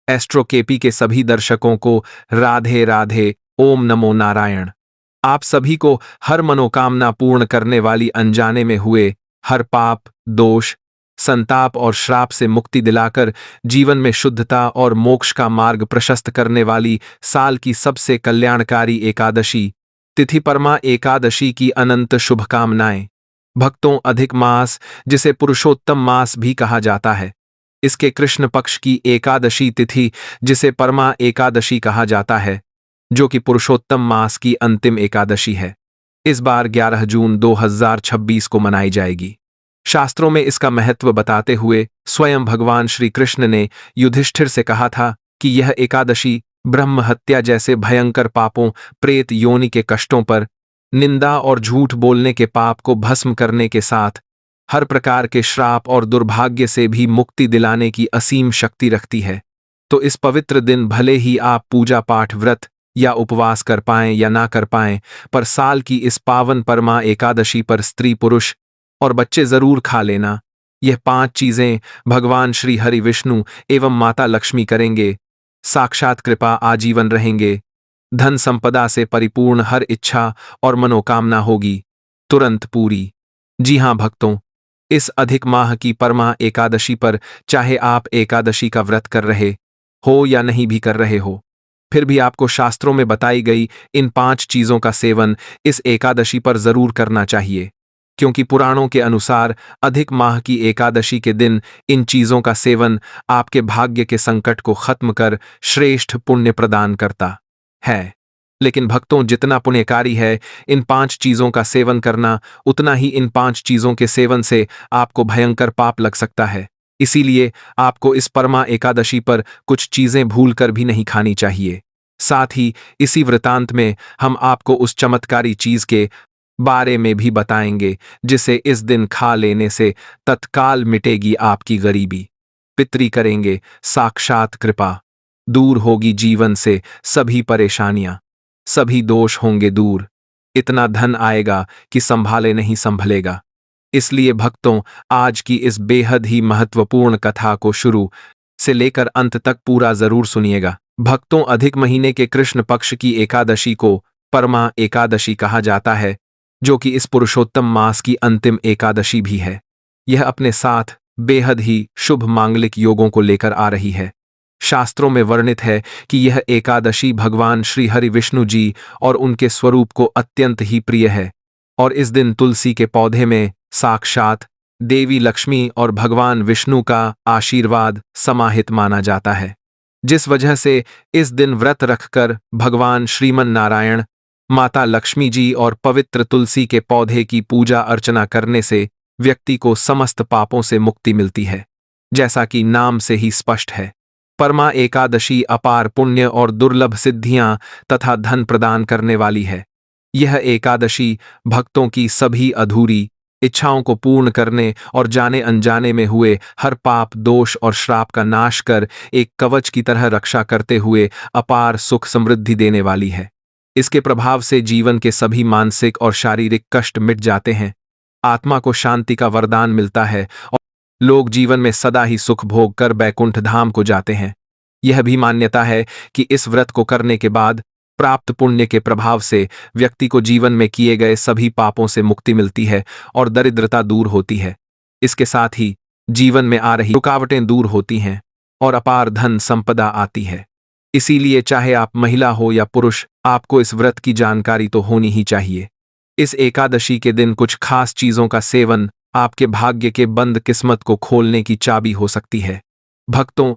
एस्ट्रोकेपी के सभी दर्शकों को राधे राधे। ओम नमो नारायण। आप सभी को हर मनोकामना पूर्ण करने वाली, अनजाने में हुए हर पाप, दोष, संताप और श्राप से मुक्ति दिलाकर जीवन में शुद्धता और मोक्ष का मार्ग प्रशस्त करने वाली साल की सबसे कल्याणकारी एकादशी तिथि परमा एकादशी की अनंत शुभकामनाएं। भक्तों, अधिक मास, जिसे पुरुषोत्तम मास भी कहा जाता है, इसके कृष्ण पक्ष की एकादशी तिथि, जिसे परमा एकादशी कहा जाता है, जो कि पुरुषोत्तम मास की अंतिम एकादशी है, इस बार 11 जून 2026 को मनाई जाएगी। शास्त्रों में इसका महत्व बताते हुए स्वयं भगवान श्री कृष्ण ने युधिष्ठिर से कहा था कि यह एकादशी ब्रह्म हत्या जैसे भयंकर पापों, प्रेत योनि के कष्टों पर, निंदा और झूठ बोलने के पाप को भस्म करने के साथ हर प्रकार के श्राप और दुर्भाग्य से भी मुक्ति दिलाने की असीम शक्ति रखती है। तो इस पवित्र दिन भले ही आप पूजा पाठ, व्रत या उपवास कर पाएं या ना कर पाएं, पर साल की इस पावन परमा एकादशी पर स्त्री, पुरुष और बच्चे जरूर खा लेना। यह 5 चीजें भगवान श्री हरि विष्णु एवं माता लक्ष्मी करेंगे। साक्षात कृपा आजीवन रहेंगे। धन संपदा से परिपूर्ण हर इच्छा और मनोकामना होगी तुरंत पूरी। जी हां भक्तों, इस अधिक माह की परमा एकादशी पर चाहे आप एकादशी का व्रत कर रहे हो या नहीं भी कर रहे हो, फिर भी आपको शास्त्रों में बताई गई इन 5 चीजों का सेवन इस एकादशी पर जरूर करना चाहिए, क्योंकि पुराणों के अनुसार अधिक माह की एकादशी के दिन इन चीजों का सेवन आपके भाग्य के संकट को खत्म कर श्रेष्ठ पुण्य प्रदान करता है। लेकिन भक्तों, जितना पुण्यकारी है इन 5 चीजों का सेवन करना, उतना ही इन 5 चीजों के सेवन से आपको भयंकर पाप लग सकता है। इसीलिए आपको इस परमा एकादशी पर कुछ चीजें भूलकर भी नहीं खानी चाहिए। साथ ही इसी वृतांत में हम आपको उस चमत्कारी चीज के बारे में भी बताएंगे, जिसे इस दिन खा लेने से तत्काल मिटेगी आपकी गरीबी, पितरी करेंगे साक्षात कृपा, दूर होगी जीवन से सभी परेशानियां, सभी दोष होंगे दूर, इतना धन आएगा कि संभाले नहीं संभलेगा। इसलिए भक्तों, आज की इस बेहद ही महत्वपूर्ण कथा को शुरू से लेकर अंत तक पूरा जरूर सुनिएगा। भक्तों, अधिक महीने के कृष्ण पक्ष की एकादशी को परमा एकादशी कहा जाता है, जो कि इस पुरुषोत्तम मास की अंतिम एकादशी भी है। यह अपने साथ बेहद ही शुभ मांगलिक योगों को लेकर आ रही है। शास्त्रों में वर्णित है कि यह एकादशी भगवान श्री हरि विष्णु जी और उनके स्वरूप को अत्यंत ही प्रिय है, और इस दिन तुलसी के पौधे में साक्षात देवी लक्ष्मी और भगवान विष्णु का आशीर्वाद समाहित माना जाता है, जिस वजह से इस दिन व्रत रखकर भगवान श्रीमन नारायण, माता लक्ष्मी जी और पवित्र तुलसी के पौधे की पूजा अर्चना करने से व्यक्ति को समस्त पापों से मुक्ति मिलती है, जैसा कि नाम से ही स्पष्ट है। परमा एकादशी अपार पुण्य और दुर्लभ सिद्धियां तथा धन प्रदान करने वाली है। यह एकादशी भक्तों की सभी अधूरी इच्छाओं को पूर्ण करने और जाने अनजाने में हुए हर पाप, दोष और श्राप का नाश कर एक कवच की तरह रक्षा करते हुए अपार सुख समृद्धि देने वाली है। इसके प्रभाव से जीवन के सभी मानसिक और शारीरिक कष्ट मिट जाते हैं, आत्मा को शांति का वरदान मिलता है और लोग जीवन में सदा ही सुख भोग कर बैकुंठ धाम को जाते हैं। यह भी मान्यता है कि इस व्रत को करने के बाद प्राप्त पुण्य के प्रभाव से व्यक्ति को जीवन में किए गए सभी पापों से मुक्ति मिलती है और दरिद्रता दूर होती है। इसके साथ ही जीवन में आ रही रुकावटें दूर होती हैं और अपार धन संपदा आती है। इसीलिए चाहे आप महिला हो या पुरुष, आपको इस व्रत की जानकारी तो होनी ही चाहिए। इस एकादशी के दिन कुछ खास चीजों का सेवन आपके भाग्य के बंद किस्मत को खोलने की चाबी हो सकती है। भक्तों,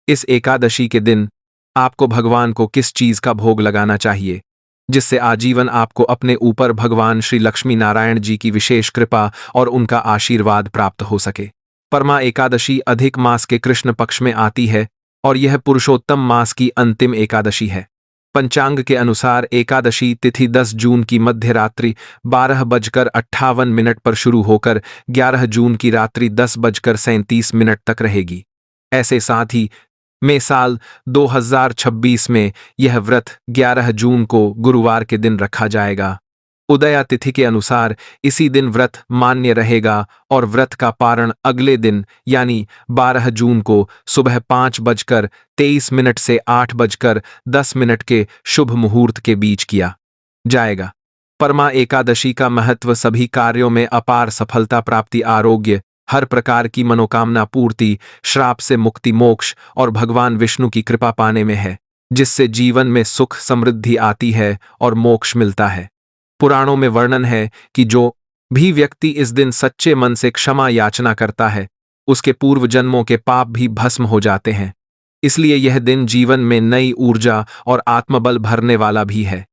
इस एकादशी के दिन आपको भगवान को किस चीज का भोग लगाना चाहिए, जिससे आजीवन आपको अपने ऊपर भगवान श्री लक्ष्मी नारायण जी की विशेष कृपा और उनका आशीर्वाद प्राप्त हो सके। परमा एकादशी अधिक मास के कृष्ण पक्ष में आती है और यह पुरुषोत्तम मास की अंतिम एकादशी है। पंचांग के अनुसार एकादशी तिथि 10 जून की मध्य रात्रि 12:58 पर शुरू होकर 11 जून की रात्रि 10:37 तक रहेगी। ऐसे साथ ही में साल 2026 में यह व्रत 11 जून को गुरुवार के दिन रखा जाएगा। उदया तिथि के अनुसार इसी दिन व्रत मान्य रहेगा और व्रत का पारण अगले दिन यानी 12 जून को सुबह 5:23 से 8:10 के शुभ मुहूर्त के बीच किया जाएगा। परमा एकादशी का महत्व सभी कार्यों में अपार सफलता प्राप्ति, आरोग्य, हर प्रकार की मनोकामना पूर्ति, श्राप से मुक्ति, मोक्ष और भगवान विष्णु की कृपा पाने में है, जिससे जीवन में सुख समृद्धि आती है और मोक्ष मिलता है। पुराणों में वर्णन है कि जो भी व्यक्ति इस दिन सच्चे मन से क्षमा याचना करता है, उसके पूर्व जन्मों के पाप भी भस्म हो जाते हैं। इसलिए यह दिन जीवन में नई ऊर्जा और आत्मबल भरने वाला भी है।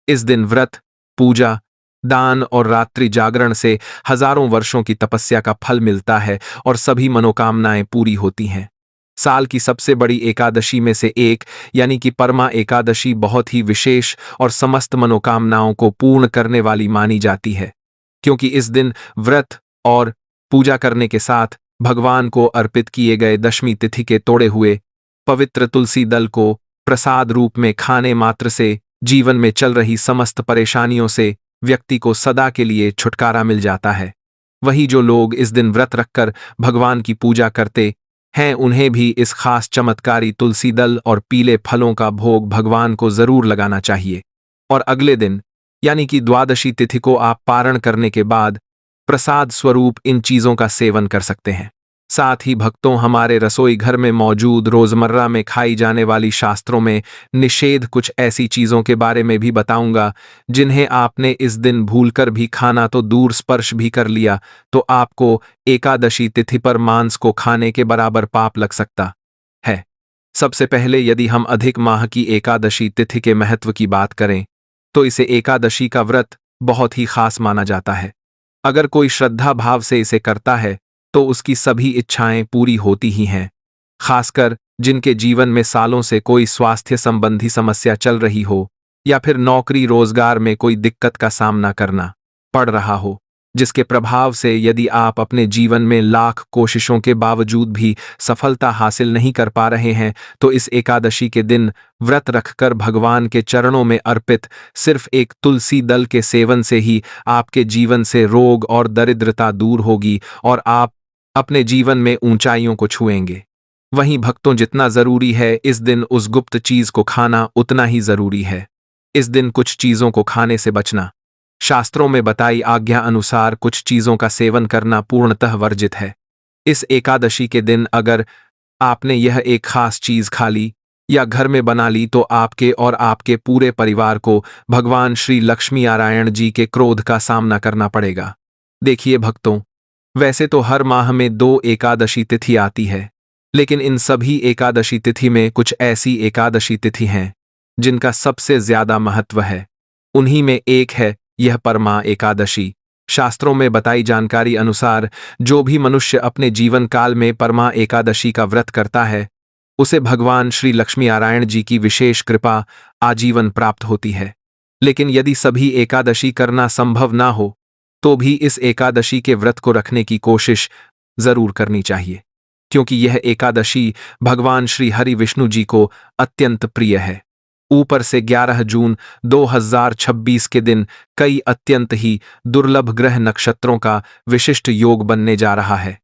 इस दिन व्रत, पूजा, दान और रात्रि जागरण से हजारों वर्षों की तपस्या का फल मिलता है और सभी मनोकामनाएं पूरी होती हैं। साल की सबसे बड़ी एकादशी में से एक यानी कि परमा एकादशी बहुत ही विशेष और समस्त मनोकामनाओं को पूर्ण करने वाली मानी जाती है, क्योंकि इस दिन व्रत और पूजा करने के साथ भगवान को अर्पित किए गए दशमी तिथि के तोड़े हुए पवित्र तुलसी दल को प्रसाद रूप में खाने मात्र से जीवन में चल रही समस्त परेशानियों से व्यक्ति को सदा के लिए छुटकारा मिल जाता है। वही जो लोग इस दिन व्रत रखकर भगवान की पूजा करते हैं, उन्हें भी इस खास चमत्कारी तुलसी दल और पीले फलों का भोग भगवान को जरूर लगाना चाहिए। और अगले दिन यानी कि द्वादशी तिथि को आप पारण करने के बाद प्रसाद स्वरूप इन चीजों का सेवन कर सकते हैं। साथ ही भक्तों, हमारे रसोई घर में मौजूद रोजमर्रा में खाई जाने वाली शास्त्रों में निषेध कुछ ऐसी चीजों के बारे में भी बताऊंगा जिन्हें आपने इस दिन भूलकर भी खाना तो दूर स्पर्श भी कर लिया तो आपको एकादशी तिथि पर मांस को खाने के बराबर पाप लग सकता है। सबसे पहले यदि हम अधिक माह की एकादशी तिथि के महत्व की बात करें तो इसे एकादशी का व्रत बहुत ही खास माना जाता है। अगर कोई श्रद्धा भाव से इसे करता है तो उसकी सभी इच्छाएं पूरी होती ही हैं। खासकर जिनके जीवन में सालों से कोई स्वास्थ्य संबंधी समस्या चल रही हो या फिर नौकरी रोजगार में कोई दिक्कत का सामना करना पड़ रहा हो, जिसके प्रभाव से यदि आप अपने जीवन में लाख कोशिशों के बावजूद भी सफलता हासिल नहीं कर पा रहे हैं, तो इस एकादशी के दिन व्रत रखकर भगवान के चरणों में अर्पित सिर्फ एक तुलसी दल के सेवन से ही आपके जीवन से रोग और दरिद्रता दूर होगी और आप अपने जीवन में ऊंचाइयों को छुएंगे। वहीं भक्तों, जितना जरूरी है इस दिन उस गुप्त चीज को खाना, उतना ही जरूरी है इस दिन कुछ चीजों को खाने से बचना। शास्त्रों में बताई आज्ञा अनुसार कुछ चीजों का सेवन करना पूर्णतः वर्जित है। इस एकादशी के दिन अगर आपने यह एक खास चीज खा ली या घर में बना ली तो आपके और आपके पूरे परिवार को भगवान श्री लक्ष्मी नारायण जी के क्रोध का सामना करना पड़ेगा। देखिए भक्तों, वैसे तो हर माह में 2 एकादशी तिथि आती है, लेकिन इन सभी एकादशी तिथि में कुछ ऐसी एकादशी तिथि हैं जिनका सबसे ज्यादा महत्व है। उन्हीं में एक है यह परमा एकादशी। शास्त्रों में बताई जानकारी अनुसार जो भी मनुष्य अपने जीवन काल में परमा एकादशी का व्रत करता है, उसे भगवान श्री लक्ष्मी नारायण जी की विशेष कृपा आजीवन प्राप्त होती है। लेकिन यदि सभी एकादशी करना संभव ना हो तो भी इस एकादशी के व्रत को रखने की कोशिश जरूर करनी चाहिए, क्योंकि यह एकादशी भगवान श्री हरि विष्णु जी को अत्यंत प्रिय है। ऊपर से 11 जून 2026 के दिन कई अत्यंत ही दुर्लभ ग्रह नक्षत्रों का विशिष्ट योग बनने जा रहा है।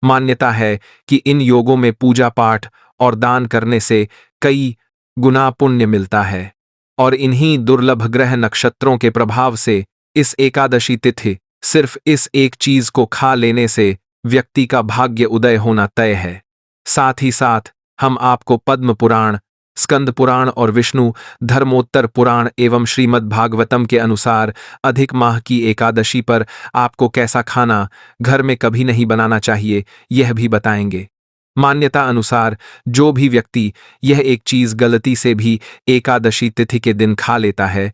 मान्यता है कि इन योगों में पूजा पाठ और दान करने से कई गुना पुण्य मिलता है और इन्हीं दुर्लभ ग्रह नक्षत्रों के प्रभाव से इस एकादशी तिथि सिर्फ इस एक चीज को खा लेने से व्यक्ति का भाग्य उदय होना तय है। साथ ही साथ हम आपको पद्म पुराण, स्कंद पुराण और विष्णु धर्मोत्तर पुराण एवं श्रीमद् भागवतम के अनुसार अधिक माह की एकादशी पर आपको कैसा खाना घर में कभी नहीं बनाना चाहिए, यह भी बताएंगे। मान्यता अनुसार जो भी व्यक्ति यह एक चीज गलती से भी एकादशी तिथि के दिन खा लेता है,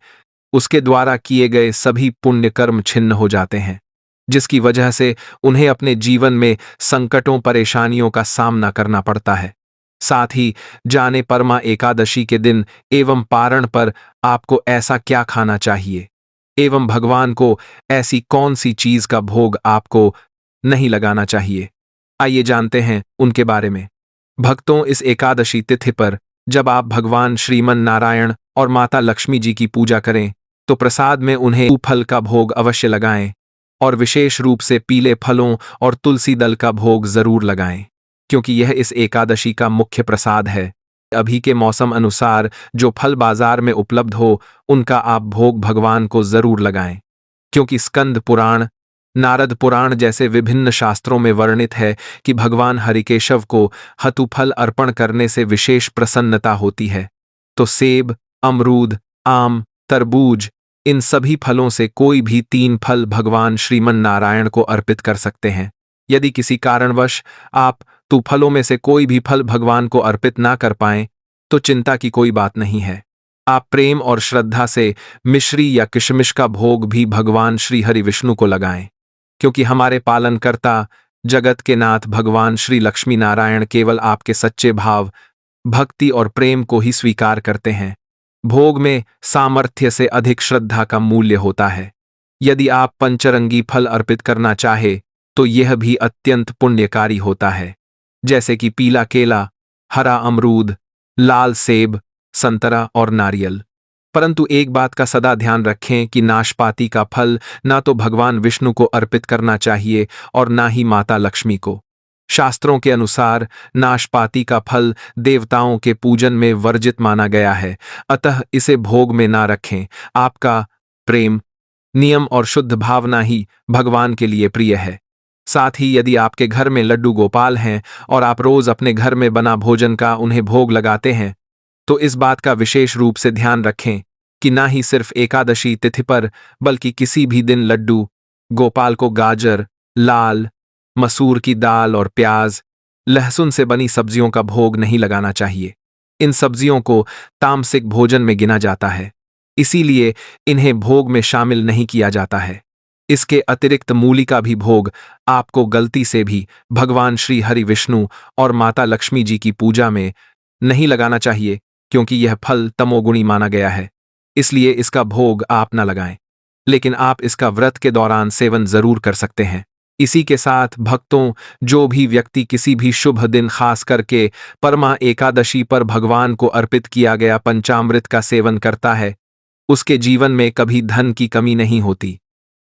उसके द्वारा किए गए सभी पुण्य कर्म छिन्न हो जाते हैं, जिसकी वजह से उन्हें अपने जीवन में संकटों परेशानियों का सामना करना पड़ता है। साथ ही जाने परमा एकादशी के दिन एवं पारण पर आपको ऐसा क्या खाना चाहिए एवं भगवान को ऐसी कौन सी चीज का भोग आपको नहीं लगाना चाहिए, आइए जानते हैं उनके बारे में। भक्तों, इस एकादशी तिथि पर जब आप भगवान श्रीमन नारायण और माता लक्ष्मी जी की पूजा करें तो प्रसाद में उन्हें फल का भोग अवश्य लगाएं और विशेष रूप से पीले फलों और तुलसी दल का भोग जरूर लगाएं, क्योंकि यह इस एकादशी का मुख्य प्रसाद है। अभी के मौसम अनुसार जो फल बाजार में उपलब्ध हो उनका आप भोग भगवान को जरूर लगाएं, क्योंकि स्कंद पुराण, नारद पुराण जैसे विभिन्न शास्त्रों में वर्णित है कि भगवान हरिकेशव को हतुफल अर्पण करने से विशेष प्रसन्नता होती है। तो सेब, अमरूद, आम, तरबूज, इन सभी फलों से कोई भी 3 फल भगवान श्रीमन नारायण को अर्पित कर सकते हैं। यदि किसी कारणवश आप तो फलों में से कोई भी फल भगवान को अर्पित ना कर पाएं, तो चिंता की कोई बात नहीं है। आप प्रेम और श्रद्धा से मिश्री या किशमिश का भोग भी भगवान श्री हरि विष्णु को लगाएं, क्योंकि हमारे पालनकर्ता जगत के नाथ भगवान श्री लक्ष्मी नारायण केवल आपके सच्चे भाव, भक्ति और प्रेम को ही स्वीकार करते हैं। भोग में सामर्थ्य से अधिक श्रद्धा का मूल्य होता है। यदि आप पंचरंगी फल अर्पित करना चाहे तो यह भी अत्यंत पुण्यकारी होता है, जैसे कि पीला केला, हरा अमरूद, लाल सेब, संतरा और नारियल। परंतु एक बात का सदा ध्यान रखें कि नाशपाती का फल ना तो भगवान विष्णु को अर्पित करना चाहिए और ना ही माता लक्ष्मी को। शास्त्रों के अनुसार नाशपाती का फल देवताओं के पूजन में वर्जित माना गया है, अतः इसे भोग में ना रखें। आपका प्रेम, नियम और शुद्ध भावना ही भगवान के लिए प्रिय है। साथ ही यदि आपके घर में लड्डू गोपाल हैं और आप रोज अपने घर में बना भोजन का उन्हें भोग लगाते हैं, तो इस बात का विशेष रूप से ध्यान रखें कि ना ही सिर्फ एकादशी तिथि पर बल्कि किसी भी दिन लड्डू गोपाल को गाजर, लाल, मसूर की दाल और प्याज, लहसुन से बनी सब्जियों का भोग नहीं लगाना चाहिए। इन सब्जियों को तामसिक भोजन में गिना जाता है, इसीलिए इन्हें भोग में शामिल नहीं किया जाता है। इसके अतिरिक्त मूली का भी भोग आपको गलती से भी भगवान श्री हरि विष्णु और माता लक्ष्मी जी की पूजा में नहीं लगाना चाहिए, क्योंकि यह फल तमोगुणी माना गया है, इसलिए इसका भोग आप न लगाएं। लेकिन आप इसका व्रत के दौरान सेवन जरूर कर सकते हैं। इसी के साथ भक्तों, जो भी व्यक्ति किसी भी शुभ दिन खास करके परमा एकादशी पर भगवान को अर्पित किया गया पंचामृत का सेवन करता है, उसके जीवन में कभी धन की कमी नहीं होती।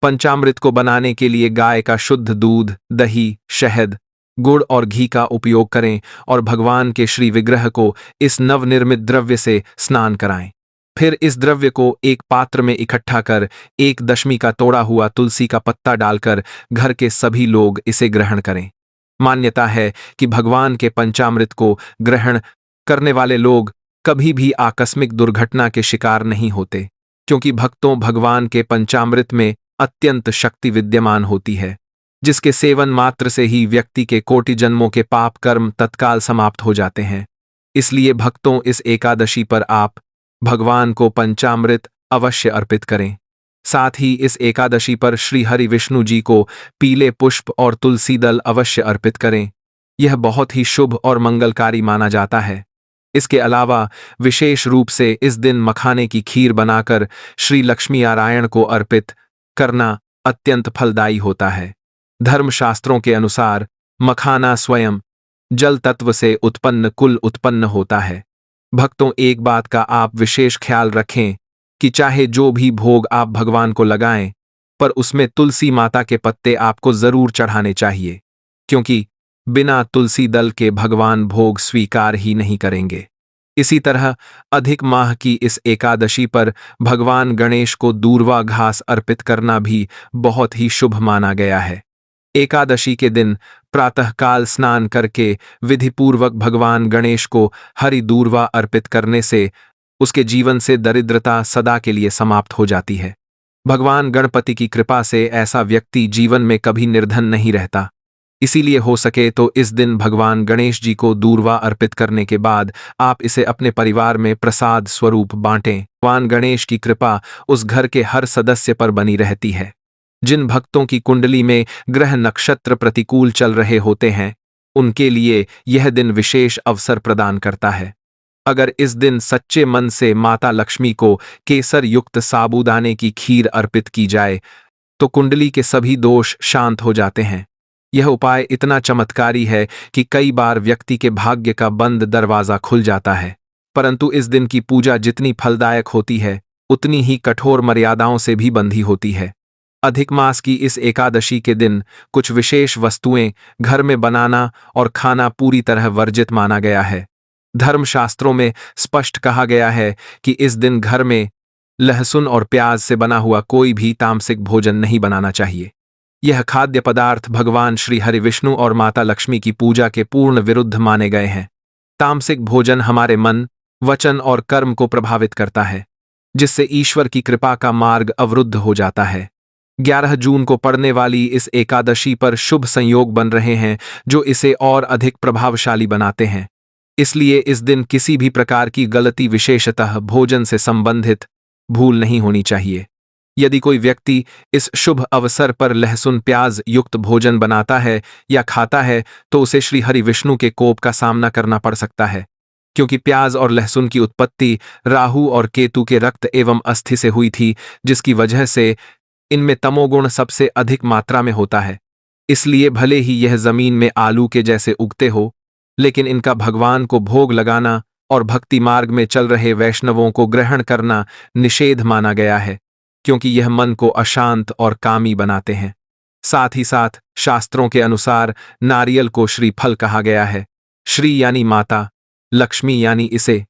पंचामृत को बनाने के लिए गाय का शुद्ध दूध, दही, शहद, गुड़ और घी का उपयोग करें और भगवान के श्री विग्रह को इस नवनिर्मित द्रव्य से स्नान कराएं। फिर इस द्रव्य को एक पात्र में इकट्ठा कर 1/10 का तोड़ा हुआ तुलसी का पत्ता डालकर घर के सभी लोग इसे ग्रहण करें। मान्यता है कि भगवान के पंचामृत को ग्रहण करने वाले लोग कभी भी आकस्मिक दुर्घटना के शिकार नहीं होते, क्योंकि भक्तों भगवान के पंचामृत में अत्यंत शक्ति विद्यमान होती है, जिसके सेवन मात्र से ही व्यक्ति के कोटि जन्मों के पाप कर्म तत्काल समाप्त हो जाते हैं। इसलिए भक्तों, इस एकादशी पर आप भगवान को पंचामृत अवश्य अर्पित करें। साथ ही इस एकादशी पर श्री हरि विष्णु जी को पीले पुष्प और तुलसी दल अवश्य अर्पित करें। यह बहुत ही शुभ और मंगलकारी माना जाता है। इसके अलावा विशेष रूप से इस दिन मखाने की खीर बनाकर श्री लक्ष्मी नारायण को अर्पित करना अत्यंत फलदायी होता है। धर्मशास्त्रों के अनुसार मखाना स्वयं जल तत्व से उत्पन्न कुल उत्पन्न होता है। भक्तों, एक बात का आप विशेष ख्याल रखें कि चाहे जो भी भोग आप भगवान को लगाएं, पर उसमें तुलसी माता के पत्ते आपको जरूर चढ़ाने चाहिए, क्योंकि बिना तुलसी दल के भगवान भोग स्वीकार ही नहीं करेंगे। इसी तरह अधिक माह की इस एकादशी पर भगवान गणेश को दूर्वा घास अर्पित करना भी बहुत ही शुभ माना गया है। एकादशी के दिन प्रातःकाल स्नान करके विधिपूर्वक भगवान गणेश को हरि दूर्वा अर्पित करने से उसके जीवन से दरिद्रता सदा के लिए समाप्त हो जाती है। भगवान गणपति की कृपा से ऐसा व्यक्ति जीवन में कभी निर्धन नहीं रहता। इसीलिए हो सके तो इस दिन भगवान गणेश जी को दूर्वा अर्पित करने के बाद आप इसे अपने परिवार में प्रसाद स्वरूप बांटें। भगवान गणेश की कृपा उस घर के हर सदस्य पर बनी रहती है। जिन भक्तों की कुंडली में ग्रह नक्षत्र प्रतिकूल चल रहे होते हैं, उनके लिए यह दिन विशेष अवसर प्रदान करता है। अगर इस दिन सच्चे मन से माता लक्ष्मी को केसर युक्त साबूदाने की खीर अर्पित की जाए तो कुंडली के सभी दोष शांत हो जाते हैं। यह उपाय इतना चमत्कारी है कि कई बार व्यक्ति के भाग्य का बंद दरवाजा खुल जाता है। परंतु इस दिन की पूजा जितनी फलदायक होती है, उतनी ही कठोर मर्यादाओं से भी बंधी होती है। अधिक मास की इस एकादशी के दिन कुछ विशेष वस्तुएं घर में बनाना और खाना पूरी तरह वर्जित माना गया है। धर्मशास्त्रों में स्पष्ट कहा गया है कि इस दिन घर में लहसुन और प्याज से बना हुआ कोई भी तामसिक भोजन नहीं बनाना चाहिए। यह खाद्य पदार्थ भगवान श्री हरि विष्णु और माता लक्ष्मी की पूजा के पूर्ण विरुद्ध माने गए हैं। तामसिक भोजन हमारे मन, वचन और कर्म को प्रभावित करता है, जिससे ईश्वर की कृपा का मार्ग अवरुद्ध हो जाता है। 11 जून को पड़ने वाली इस एकादशी पर शुभ संयोग बन रहे हैं जो इसे और अधिक प्रभावशाली बनाते हैं। इसलिए इस दिन किसी भी प्रकार की गलती, विशेषतः भोजन से संबंधित, भूल नहीं होनी चाहिए। यदि कोई व्यक्ति इस शुभ अवसर पर लहसुन प्याज युक्त भोजन बनाता है या खाता है तो उसे श्री हरि विष्णु के कोप का सामना करना पड़ सकता है, क्योंकि प्याज और लहसुन की उत्पत्ति राहु और केतु के रक्त एवं अस्थि से हुई थी, जिसकी वजह से इनमें तमोगुण सबसे अधिक मात्रा में होता है। इसलिए भले ही यह जमीन में आलू के जैसे उगते हो, लेकिन इनका भगवान को भोग लगाना और भक्ति मार्ग में चल रहे वैष्णवों को ग्रहण करना निषेध माना गया है, क्योंकि यह मन को अशांत और कामी बनाते हैं। साथ ही साथ शास्त्रों के अनुसार नारियल को श्री फल कहा गया है। श्री यानी माता, लक्ष्मी यानी इसे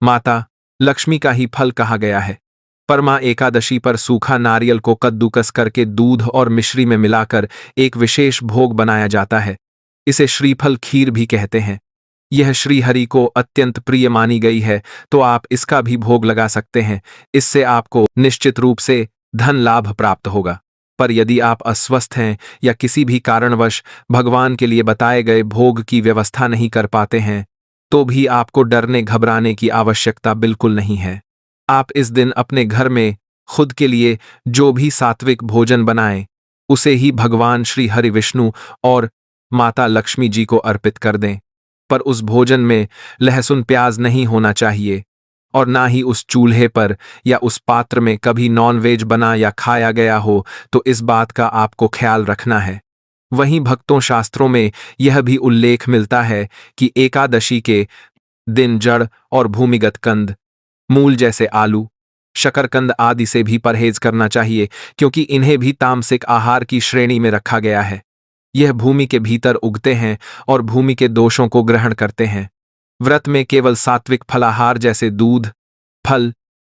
माता लक्ष्मी का ही फल कहा गया है। परमा एकादशी पर सूखा नारियल को कद्दूकस करके दूध और मिश्री में मिलाकर एक विशेष भोग बनाया जाता है। इसे श्रीफल खीर भी कहते हैं। यह श्री हरि को अत्यंत प्रिय मानी गई है, तो आप इसका भी भोग लगा सकते हैं। इससे आपको निश्चित रूप से धन लाभ प्राप्त होगा। पर यदि आप अस्वस्थ हैं या किसी भी कारणवश भगवान के लिए बताए गए भोग की व्यवस्था नहीं कर पाते हैं, तो भी आपको डरने घबराने की आवश्यकता बिल्कुल नहीं है। आप इस दिन अपने घर में खुद के लिए जो भी सात्विक भोजन बनाएं, उसे ही भगवान श्री हरि विष्णु और माता लक्ष्मी जी को अर्पित कर दें। पर उस भोजन में लहसुन प्याज नहीं होना चाहिए, और ना ही उस चूल्हे पर या उस पात्र में कभी नॉनवेज बना या खाया गया हो, तो इस बात का आपको ख्याल रखना है। वहीं भक्तों शास्त्रों में यह भी उल्लेख मिलता है कि एकादशी के दिन जड़ और भूमिगत कंद, मूल जैसे आलू, शकरकंद आदि से भी परहेज करना चाहिए, क्योंकि इन्हें भी तामसिक आहार की श्रेणी में रखा गया है। यह भूमि के भीतर उगते हैं और भूमि के दोषों को ग्रहण करते हैं। व्रत में केवल सात्विक फलाहार जैसे दूध, फल,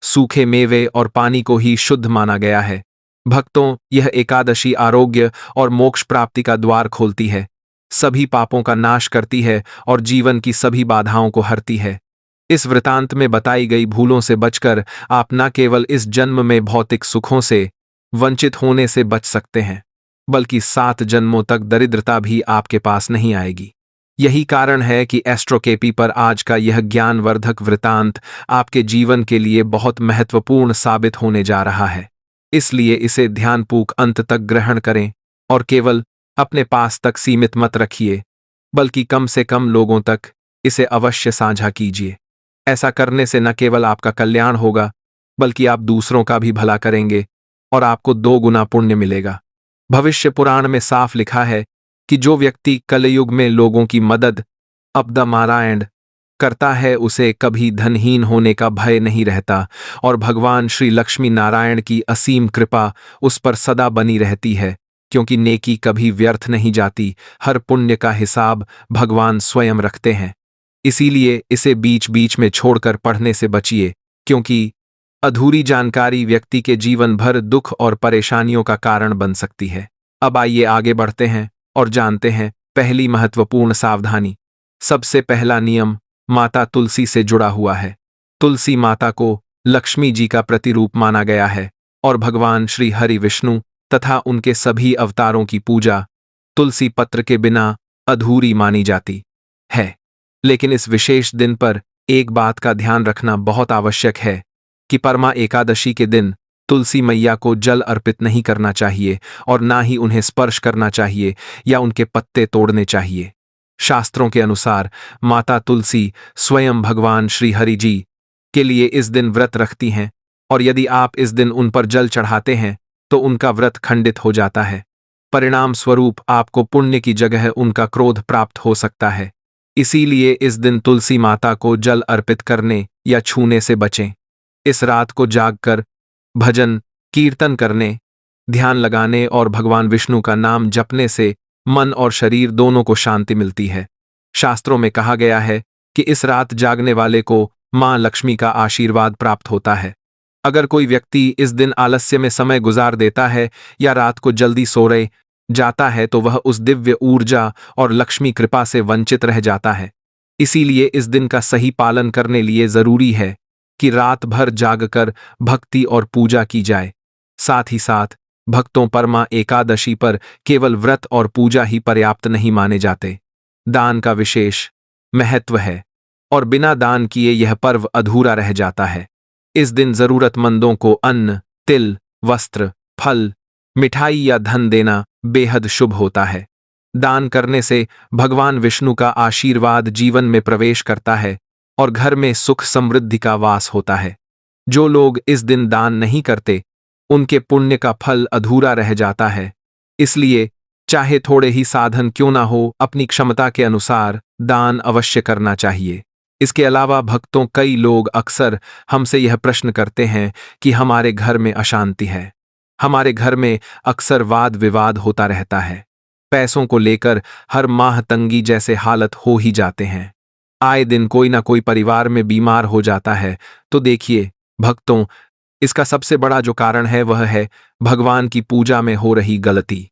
सूखे मेवे और पानी को ही शुद्ध माना गया है। भक्तों, यह एकादशी आरोग्य और मोक्ष प्राप्ति का द्वार खोलती है, सभी पापों का नाश करती है और जीवन की सभी बाधाओं को हरती है। इस वृतांत में बताई गई भूलों से बचकर आप न केवल इस जन्म में भौतिक सुखों से वंचित होने से बच सकते हैं, बल्कि 7 जन्मों तक दरिद्रता भी आपके पास नहीं आएगी। यही कारण है कि एस्ट्रोकेपी पर आज का यह ज्ञानवर्धक वृतांत आपके जीवन के लिए बहुत महत्वपूर्ण साबित होने जा रहा है। इसलिए इसे ध्यानपूर्वक अंत तक ग्रहण करें और केवल अपने पास तक सीमित मत रखिए, बल्कि कम से कम लोगों तक इसे अवश्य साझा कीजिए। ऐसा करने से न केवल आपका कल्याण होगा, बल्कि आप दूसरों का भी भला करेंगे और आपको 2 गुना पुण्य मिलेगा। भविष्य पुराण में साफ लिखा है कि जो व्यक्ति कलयुग में लोगों की मदद अपदमारायण करता है, उसे कभी धनहीन होने का भय नहीं रहता और भगवान श्री लक्ष्मी नारायण की असीम कृपा उस पर सदा बनी रहती है, क्योंकि नेकी कभी व्यर्थ नहीं जाती। हर पुण्य का हिसाब भगवान स्वयं रखते हैं। इसीलिए इसे बीच बीच में छोड़कर पढ़ने से बचिए, क्योंकि अधूरी जानकारी व्यक्ति के जीवन भर दुख और परेशानियों का कारण बन सकती है। अब आइए आगे बढ़ते हैं और जानते हैं पहली महत्वपूर्ण सावधानी। सबसे पहला नियम माता तुलसी से जुड़ा हुआ है। तुलसी माता को लक्ष्मी जी का प्रतिरूप माना गया है और भगवान श्री हरि विष्णु तथा उनके सभी अवतारों की पूजा तुलसी पत्र के बिना अधूरी मानी जाती है। लेकिन इस विशेष दिन पर एक बात का ध्यान रखना बहुत आवश्यक है कि परमा एकादशी के दिन तुलसी मैया को जल अर्पित नहीं करना चाहिए और ना ही उन्हें स्पर्श करना चाहिए या उनके पत्ते तोड़ने चाहिए। शास्त्रों के अनुसार माता तुलसी स्वयं भगवान श्री हरि जी के लिए इस दिन व्रत रखती हैं, और यदि आप इस दिन उन पर जल चढ़ाते हैं तो उनका व्रत खंडित हो जाता है। परिणाम स्वरूप आपको पुण्य की जगह उनका क्रोध प्राप्त हो सकता है। इसीलिए इस दिन तुलसी माता को जल अर्पित करने या छूने से बचें। इस रात को जागकर भजन कीर्तन करने, ध्यान लगाने और भगवान विष्णु का नाम जपने से मन और शरीर दोनों को शांति मिलती है। शास्त्रों में कहा गया है कि इस रात जागने वाले को मां लक्ष्मी का आशीर्वाद प्राप्त होता है। अगर कोई व्यक्ति इस दिन आलस्य में समय गुजार देता है या रात को जल्दी सो रहे जाता है तो वह उस दिव्य ऊर्जा और लक्ष्मी कृपा से वंचित रह जाता है। इसीलिए इस दिन का सही पालन करने लिए जरूरी है कि रात भर जागकर भक्ति और पूजा की जाए। साथ ही साथ भक्तों परमा एकादशी पर केवल व्रत और पूजा ही पर्याप्त नहीं माने जाते। दान का विशेष महत्व है और बिना दान किए यह पर्व अधूरा रह जाता है। इस दिन जरूरतमंदों को अन्न, तिल, वस्त्र, फल, मिठाई या धन देना बेहद शुभ होता है। दान करने से भगवान विष्णु का आशीर्वाद जीवन में प्रवेश करता है और घर में सुख समृद्धि का वास होता है। जो लोग इस दिन दान नहीं करते, उनके पुण्य का फल अधूरा रह जाता है। इसलिए चाहे थोड़े ही साधन क्यों ना हो, अपनी क्षमता के अनुसार दान अवश्य करना चाहिए। इसके अलावा भक्तों कई लोग अक्सर हमसे यह प्रश्न करते हैं कि हमारे घर में अशांति है, हमारे घर में अक्सर वाद विवाद होता रहता है, पैसों को लेकर हर माह तंगी जैसे हालत हो ही जाते हैं, आए दिन कोई ना कोई परिवार में बीमार हो जाता है। तो देखिए भक्तों, इसका सबसे बड़ा जो कारण है वह है भगवान की पूजा में हो रही गलती।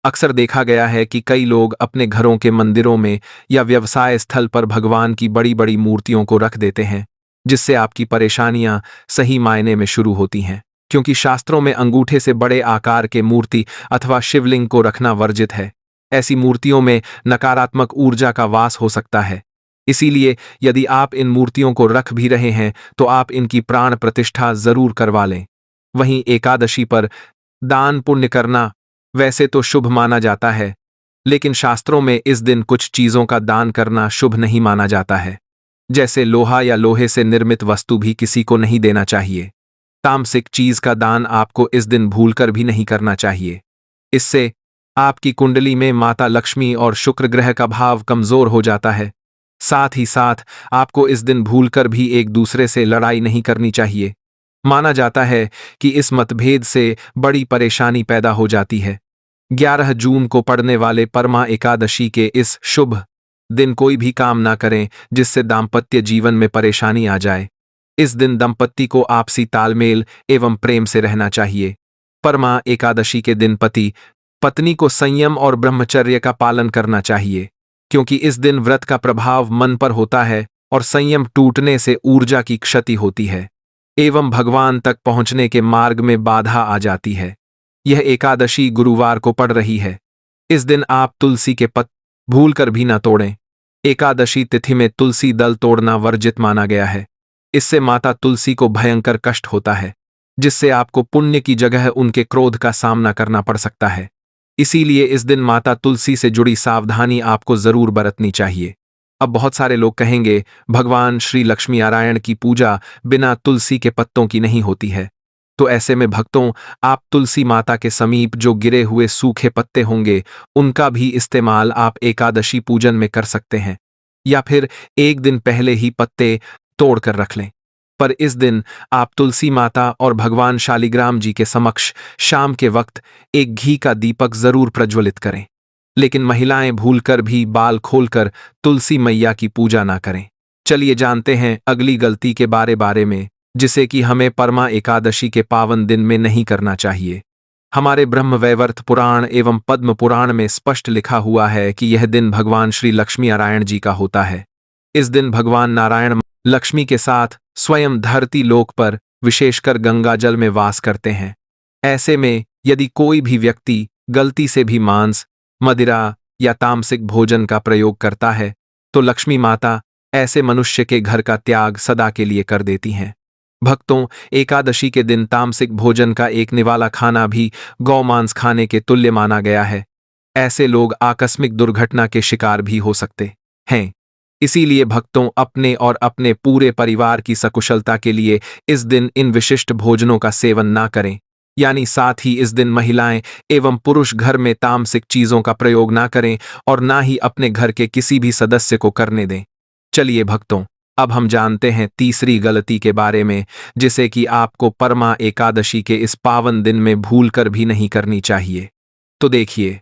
अक्सर देखा गया है कि कई लोग अपने घरों के मंदिरों में या व्यवसाय स्थल पर भगवान की बड़ी बड़ी मूर्तियों को रख देते हैं, जिससे आपकी परेशानियां सही मायने में शुरू होती हैं। क्योंकि शास्त्रों में अंगूठे से बड़े आकार के मूर्ति अथवा शिवलिंग को रखना वर्जित है। ऐसी मूर्तियों में नकारात्मक ऊर्जा का वास हो सकता है। इसीलिए यदि आप इन मूर्तियों को रख भी रहे हैं तो आप इनकी प्राण प्रतिष्ठा जरूर करवा लें। वहीं एकादशी पर दान पुण्य करना वैसे तो शुभ माना जाता है, लेकिन शास्त्रों में इस दिन कुछ चीजों का दान करना शुभ नहीं माना जाता है। जैसे लोहा या लोहे से निर्मित वस्तु भी किसी को नहीं देना चाहिए। तामसिक चीज का दान आपको इस दिन भूलकर भी नहीं करना चाहिए। इससे आपकी कुंडली में माता लक्ष्मी और शुक्र ग्रह का भाव कमजोर हो जाता है। साथ ही साथ आपको इस दिन भूलकर भी एक दूसरे से लड़ाई नहीं करनी चाहिए। माना जाता है कि इस मतभेद से बड़ी परेशानी पैदा हो जाती है। 11 जून को पड़ने वाले परमा एकादशी के इस शुभ दिन कोई भी काम ना करें जिससे दाम्पत्य जीवन में परेशानी आ जाए। इस दिन दंपत्ति को आपसी तालमेल एवं प्रेम से रहना चाहिए। परमा एकादशी के दिन पति पत्नी को संयम और ब्रह्मचर्य का पालन करना चाहिए, क्योंकि इस दिन व्रत का प्रभाव मन पर होता है और संयम टूटने से ऊर्जा की क्षति होती है एवं भगवान तक पहुंचने के मार्ग में बाधा आ जाती है। यह एकादशी गुरुवार को पड़ रही है। इस दिन आप तुलसी के पत्ते भूलकर भी ना तोड़ें। एकादशी तिथि में तुलसी दल तोड़ना वर्जित माना गया है। इससे माता तुलसी को भयंकर कष्ट होता है, जिससे आपको पुण्य की जगह उनके क्रोध का सामना करना पड़ सकता है। इसीलिए इस दिन माता तुलसी से जुड़ी सावधानी आपको जरूर बरतनी चाहिए। अब बहुत सारे लोग कहेंगे भगवान श्री लक्ष्मी नारायण की पूजा बिना तुलसी के पत्तों की नहीं होती है। तो ऐसे में भक्तों, आप तुलसी माता के समीप जो गिरे हुए सूखे पत्ते होंगे उनका भी इस्तेमाल आप एकादशी पूजन में कर सकते हैं, या फिर एक दिन पहले ही पत्ते तोड़ कर रख लें। पर इस दिन आप तुलसी माता और भगवान शालिग्राम जी के समक्ष शाम के वक्त एक घी का दीपक जरूर प्रज्वलित करें। लेकिन महिलाएं भूलकर भी बाल खोलकर तुलसी मैया की पूजा ना करें। चलिए जानते हैं अगली गलती के बारे में, जिसे कि हमें परमा एकादशी के पावन दिन में नहीं करना चाहिए। हमारे ब्रह्मवैवर्त पुराण एवं पद्म पुराण में स्पष्ट लिखा हुआ है कि यह दिन भगवान श्री लक्ष्मी नारायण जी का होता है। इस दिन भगवान नारायण लक्ष्मी के साथ स्वयं धरती लोक पर विशेषकर गंगा जल में वास करते हैं। ऐसे में यदि कोई भी व्यक्ति गलती से भी मांस, मदिरा या तामसिक भोजन का प्रयोग करता है तो लक्ष्मी माता ऐसे मनुष्य के घर का त्याग सदा के लिए कर देती हैं। भक्तों, एकादशी के दिन तामसिक भोजन का एक निवाला खाना भी गौमांस खाने के तुल्य माना गया है। ऐसे लोग आकस्मिक दुर्घटना के शिकार भी हो सकते हैं। इसीलिए भक्तों, अपने और अपने पूरे परिवार की सकुशलता के लिए इस दिन इन विशिष्ट भोजनों का सेवन ना करें। यानी साथ ही इस दिन महिलाएं एवं पुरुष घर में तामसिक चीजों का प्रयोग ना करें और ना ही अपने घर के किसी भी सदस्य को करने दें। चलिए भक्तों, अब हम जानते हैं तीसरी गलती के बारे में, जिसे कि आपको परमा एकादशी के इस पावन दिन में भूलकर भी नहीं करनी चाहिए। तो देखिए,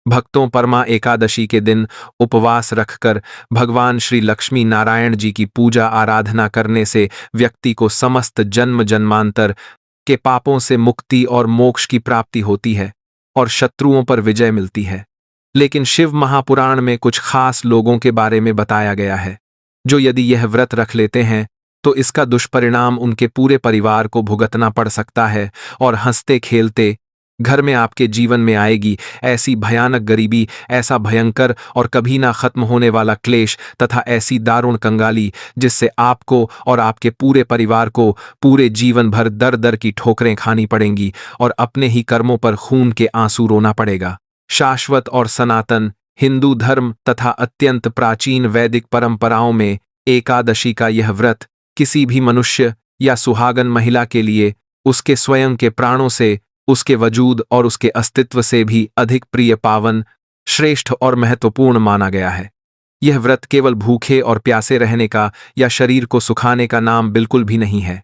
भक्तों, परमा एकादशी के दिन उपवास रखकर भगवान श्री लक्ष्मी नारायण जी की पूजा आराधना करने से व्यक्ति को समस्त जन्म जन्मांतर के पापों से मुक्ति और मोक्ष की प्राप्ति होती है और शत्रुओं पर विजय मिलती है। लेकिन शिव महापुराण में कुछ खास लोगों के बारे में बताया गया है, जो यदि यह व्रत रख लेते हैं तो इसका दुष्परिणाम उनके पूरे परिवार को भुगतना पड़ सकता है और हंसते खेलते घर में आपके जीवन में आएगी ऐसी भयानक गरीबी, ऐसा भयंकर और कभी ना खत्म होने वाला क्लेश तथा ऐसी दारुण कंगाली, जिससे आपको और आपके पूरे परिवार को पूरे जीवन भर दर दर की ठोकरें खानी पड़ेंगी और अपने ही कर्मों पर खून के आंसू रोना पड़ेगा। शाश्वत और सनातन हिंदू धर्म तथा अत्यंत प्राचीन वैदिक परंपराओं में एकादशी का यह व्रत किसी भी मनुष्य या सुहागन महिला के लिए उसके स्वयं के प्राणों से, उसके वजूद और उसके अस्तित्व से भी अधिक प्रिय, पावन, श्रेष्ठ और महत्वपूर्ण माना गया है। यह व्रत केवल भूखे और प्यासे रहने का या शरीर को सुखाने का नाम बिल्कुल भी नहीं है,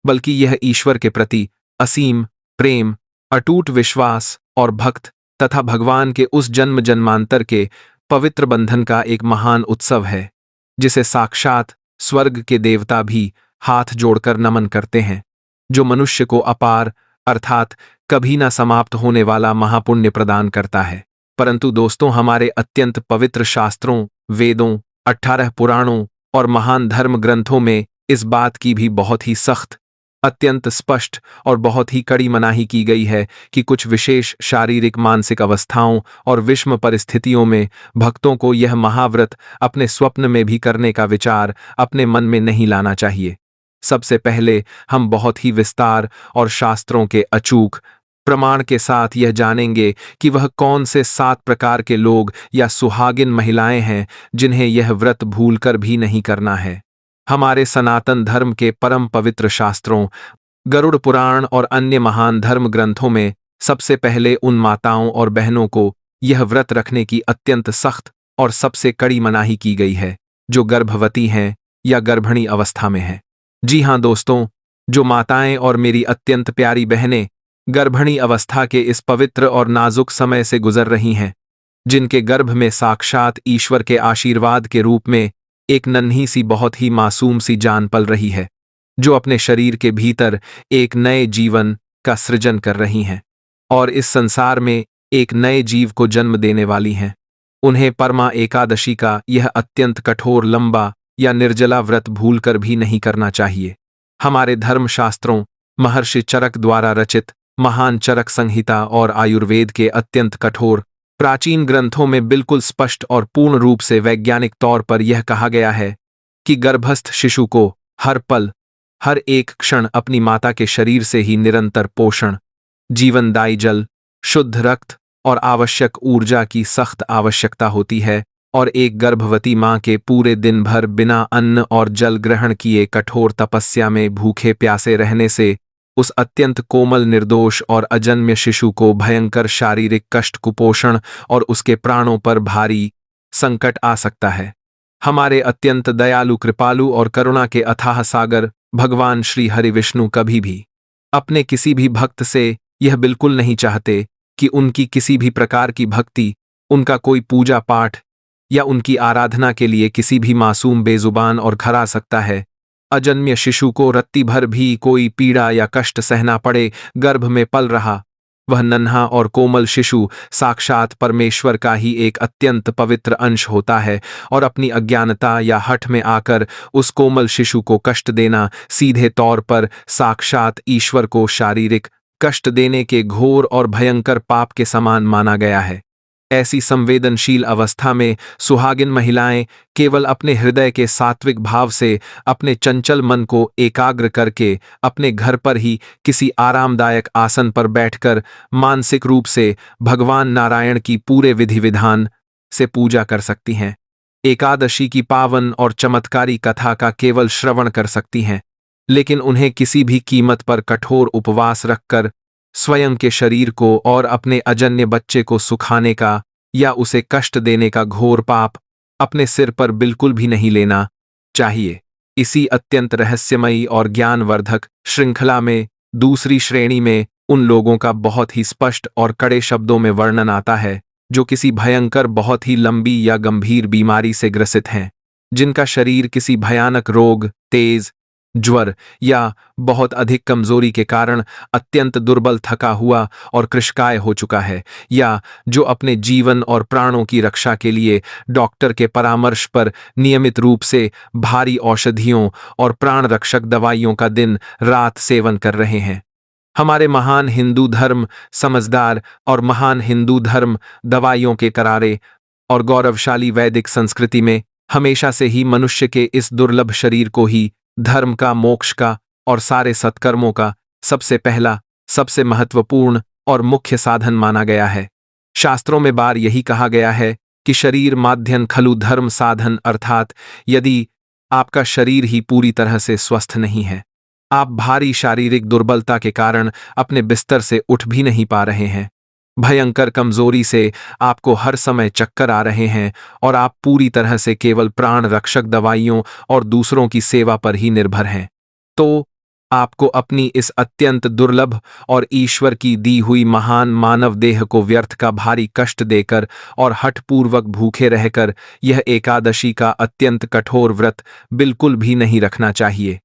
बल्कि यह ईश्वर के प्रति असीम प्रेम, अटूट विश्वास और भक्त तथा भगवान के उस जन्म जन्मांतर के पवित्र बंधन का एक महान उत्सव है, जिसे साक्षात स्वर्ग के देवता भी हाथ जोड़कर नमन करते हैं, जो मनुष्य को अपार अर्थात कभी ना समाप्त होने वाला महापुण्य प्रदान करता है। परंतु दोस्तों, हमारे अत्यंत पवित्र शास्त्रों, वेदों, 18 पुराणों और महान धर्म ग्रंथों में इस बात की भी बहुत ही सख्त, अत्यंत स्पष्ट और बहुत ही कड़ी मनाही की गई है कि कुछ विशेष शारीरिक मानसिक अवस्थाओं और विषम परिस्थितियों में भक्तों को यह महाव्रत अपने स्वप्न में भी करने का विचार अपने मन में नहीं लाना चाहिए। सबसे पहले हम बहुत ही विस्तार और शास्त्रों के अचूक प्रमाण के साथ यह जानेंगे कि वह कौन से 7 प्रकार के लोग या सुहागिन महिलाएं हैं जिन्हें यह व्रत भूलकर भी नहीं करना है। हमारे सनातन धर्म के परम पवित्र शास्त्रों, गरुड़ पुराण और अन्य महान धर्म ग्रंथों में सबसे पहले उन माताओं और बहनों को यह व्रत रखने की अत्यंत सख्त और सबसे कड़ी मनाही की गई है, जो गर्भवती हैं या गर्भिणी अवस्था में हैं। जी हाँ दोस्तों, जो माताएं और मेरी अत्यंत प्यारी बहनें गर्भिणी अवस्था के इस पवित्र और नाजुक समय से गुजर रही हैं, जिनके गर्भ में साक्षात ईश्वर के आशीर्वाद के रूप में एक नन्ही सी बहुत ही मासूम सी जान पल रही है, जो अपने शरीर के भीतर एक नए जीवन का सृजन कर रही हैं और इस संसार में एक नए जीव को जन्म देने वाली हैं। उन्हें परमा एकादशी का यह अत्यंत कठोर, लंबा या निर्जला व्रत भूलकर भी नहीं करना चाहिए। हमारे धर्मशास्त्रों, महर्षि चरक द्वारा रचित महान चरक संहिता और आयुर्वेद के अत्यंत कठोर प्राचीन ग्रंथों में बिल्कुल स्पष्ट और पूर्ण रूप से वैज्ञानिक तौर पर यह कहा गया है कि गर्भस्थ शिशु को हर पल, हर एक क्षण अपनी माता के शरीर से ही निरंतर पोषण, जीवनदायी जल, शुद्ध रक्त और आवश्यक ऊर्जा की सख्त आवश्यकता होती है और एक गर्भवती मां के पूरे दिन भर बिना अन्न और जल ग्रहण किए कठोर तपस्या में भूखे प्यासे रहने से उस अत्यंत कोमल, निर्दोष और अजन्य शिशु को भयंकर शारीरिक कष्ट, कुपोषण और उसके प्राणों पर भारी संकट आ सकता है। हमारे अत्यंत दयालु, कृपालु और करुणा के अथाह सागर भगवान श्री हरि विष्णु कभी भी अपने किसी भी भक्त से यह बिल्कुल नहीं चाहते कि उनकी किसी भी प्रकार की भक्ति, उनका कोई पूजा पाठ या उनकी आराधना के लिए किसी भी मासूम, बेजुबान और घरा सकता है अजन्य शिशु को रत्ती भर भी कोई पीड़ा या कष्ट सहना पड़े। गर्भ में पल रहा वह नन्हा और कोमल शिशु साक्षात परमेश्वर का ही एक अत्यंत पवित्र अंश होता है और अपनी अज्ञानता या हठ में आकर उस कोमल शिशु को कष्ट देना सीधे तौर पर साक्षात ईश्वर को शारीरिक कष्ट देने के घोर और भयंकर पाप के समान माना गया है। ऐसी संवेदनशील अवस्था में सुहागिन महिलाएं केवल अपने हृदय के सात्विक भाव से अपने चंचल मन को एकाग्र करके अपने घर पर ही किसी आरामदायक आसन पर बैठकर मानसिक रूप से भगवान नारायण की पूरे विधि विधान से पूजा कर सकती हैं। एकादशी की पावन और चमत्कारी कथा का केवल श्रवण कर सकती हैं, लेकिन उन्हें किसी भी कीमत पर कठोर उपवास रखकर स्वयं के शरीर को और अपने अजन्य बच्चे को सुखाने का या उसे कष्ट देने का घोर पाप अपने सिर पर बिल्कुल भी नहीं लेना चाहिए। इसी अत्यंत रहस्यमयी और ज्ञानवर्धक श्रृंखला में दूसरी श्रेणी में उन लोगों का बहुत ही स्पष्ट और कड़े शब्दों में वर्णन आता है जो किसी भयंकर बहुत ही लंबी या गंभीर बीमारी से ग्रसित हैं, जिनका शरीर किसी भयानक रोग, तेज ज्वर या बहुत अधिक कमजोरी के कारण अत्यंत दुर्बल, थका हुआ और कृशकाय हो चुका है, या जो अपने जीवन और प्राणों की रक्षा के लिए डॉक्टर के परामर्श पर नियमित रूप से भारी औषधियों और प्राण रक्षक दवाइयों का दिन रात सेवन कर रहे हैं। हमारे महान हिंदू धर्म समझदार और महान हिंदू धर्म दवाइयों के करारे और गौरवशाली वैदिक संस्कृति में हमेशा से ही मनुष्य के इस दुर्लभ शरीर को ही धर्म का, मोक्ष का और सारे सत्कर्मों का सबसे पहला, सबसे महत्वपूर्ण और मुख्य साधन माना गया है। शास्त्रों में बार यही कहा गया है कि शरीर माध्यन खलु धर्म साधन, अर्थात यदि आपका शरीर ही पूरी तरह से स्वस्थ नहीं है, आप भारी शारीरिक दुर्बलता के कारण अपने बिस्तर से उठ भी नहीं पा रहे हैं, भयंकर कमजोरी से आपको हर समय चक्कर आ रहे हैं और आप पूरी तरह से केवल प्राण रक्षक दवाइयों और दूसरों की सेवा पर ही निर्भर हैं, तो आपको अपनी इस अत्यंत दुर्लभ और ईश्वर की दी हुई महान मानव देह को व्यर्थ का भारी कष्ट देकर और हठपूर्वक भूखे रहकर यह एकादशी का अत्यंत कठोर व्रत बिल्कुल भी नहीं रखना चाहिए।